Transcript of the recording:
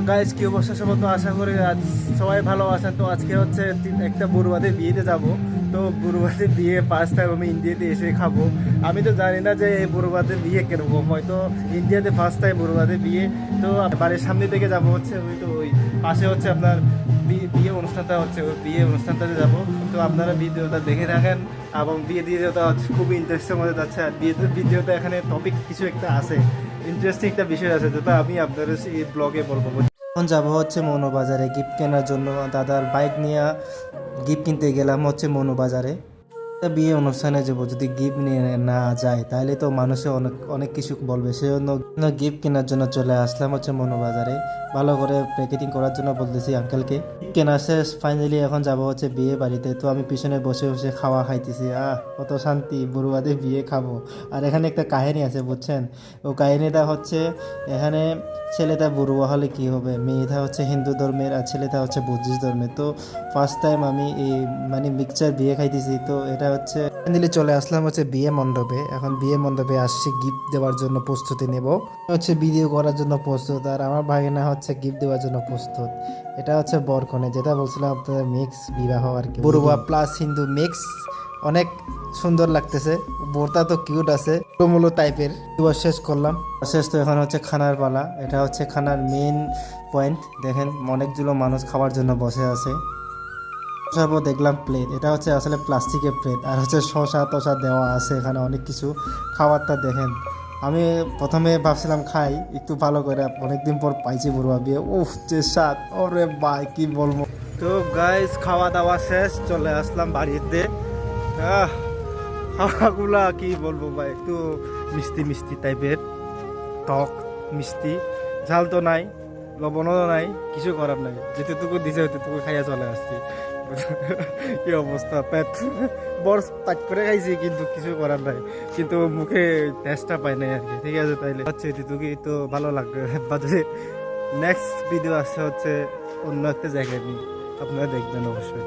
Guys কি অবস্থা সবার, তো আশা করি আজ সবাই ভালো আছেন। তো আজকে হচ্ছে একটা বড়ুয়াদের বিয়েতে যাব। তো বড়ুয়াদের বিয়ে ফার্স্ট টাইম আমি ইন্ডিয়াতে এসে খাবো। আমি তো জানি না যে এই বড়ুয়াদের বিয়ে কিরকম, হয়তো ইন্ডিয়াতে ফার্স্ট টাইম বড়ুয়াদের বিয়ে। তো বাড়ির সামনে থেকে যাব হচ্ছে ওই পাশে হচ্ছে আপনার বিয়ে অনুষ্ঠানটা হচ্ছে, ওই বিয়ে অনুষ্ঠানটাতে যাব। তো আপনারা ভিডিওটা দেখে থাকেন এবং বিয়ে ভিডিওটা হচ্ছে খুবই ইন্টারেস্টিং মধ্যে যাচ্ছে। আর বিয়ে ভিডিওটা এখানে টপিক কিছু একটা আছে, ইন্টারেস্টিং একটা বিষয় আছে, যেটা আমি আপনাদের এই ব্লগে বলবো। এখন যাবো হচ্ছে মনোবাজারে গিফট কেনার জন্য। দাদার বাইক নিয়ে গিফট কিনতে গেলাম হচ্ছে মনোবাজারে। একটা বিয়ে অনুষ্ঠানে যাবো, যদি গিফট নিয়ে না যায় তাহলে তো মানুষে অনেক অনেক কিছু বলবে। সেজন্য গিফট কেনার জন্য চলে আসলাম হচ্ছে মনোবাজারে। ভালো করে প্যাকেটিং করার জন্য বলতেছি আঙ্কেলকে। কেনা শেষ, ফাইনালি এখন যাব হচ্ছে বিয়ে বাড়িতে। তো আমি পিছনে বসে বসে খাওয়া খাইতেছি। কত শান্তি, বড়ুয়াদের বিয়ে খাবো। আর এখানে একটা কাহিনী আছে বুঝছেন। ও কাহিনীটা হচ্ছে, এখানে ছেলেটা বড়ুয়া হলে কি হবে, মেয়েটা হচ্ছে হিন্দু ধর্মের আর ছেলেটা হচ্ছে বুদ্ধিস্ট ধর্মের। তো ফার্স্ট টাইম আমি এই মানে মিক্সচার বিয়ে খাইতেছি। তো এটা হচ্ছে ফাইনালি চলে আসলাম হচ্ছে বিয়ে মণ্ডপে। এখন বিয়ে মণ্ডপে আসছি গিফট দেওয়ার জন্য প্রস্তুতি নেব, হচ্ছে ভিডিও করার জন্য প্রস্তুত। আর আমার ভাগিনা হচ্ছে গিফট দেওয়ার জন্য প্রস্তুত। এটা হচ্ছে বরকনে, যেটা বলছিলাম আপনাদের মিক্স বিবাহ আর কি, বড়ুয়া প্লাস হিন্দু মিক্স। অনেক সুন্দর লাগতেছে, বোরটা তো কিউট আছে, টুমুলো টাইপের। দুবার শেষ করলাম, শেষ। তো এখন হচ্ছে খানার পালা। এটা হচ্ছে খানার মেইন পয়েন্ট। দেখেন অনেকগুলো মানুষ খাওয়ার জন্য বসে আছে। তারপর দেখলাম প্লেট, এটা হচ্ছে আসলে প্লাস্টিকের প্লেট। আর হচ্ছে শসা টসা দেওয়া আছে এখানে অনেক কিছু। খাবারটা দেখেন, আমি প্রথমে ভাবছিলাম খাই একটু ভালো করে, অনেকদিন পর পাইছি বড়ুয়া বিয়ে। উফ যে স্বাদ, ওরে ভাই কি বলবো। তো গাইস খাওয়া দাওয়া শেষ, চলে আসলাম বাড়িতে। খাওয়াগুলা কি বলবো ভাই, একটু মিষ্টি মিষ্টি টাইপের, টক মিষ্টি, ঝাল তো নাই, লবণও নাই, কিছু করার নাই। যেটুকু দিছে ওইটুকু খাইয়া চলে আসছি। কি অবস্থা, পেট বড় পাট করে খাইছি, কিন্তু কিছু করার নাই। কিন্তু মুখে টেস্টটা পাই নাই আর কি। ঠিক আছে, তাইলে হচ্ছে এটুকুই। তো ভালো লাগবে বাজে। নেক্সট ভিডিও আসছে হচ্ছে অন্য একটা জায়গায় নিয়ে, আপনারা দেখবেন অবশ্যই।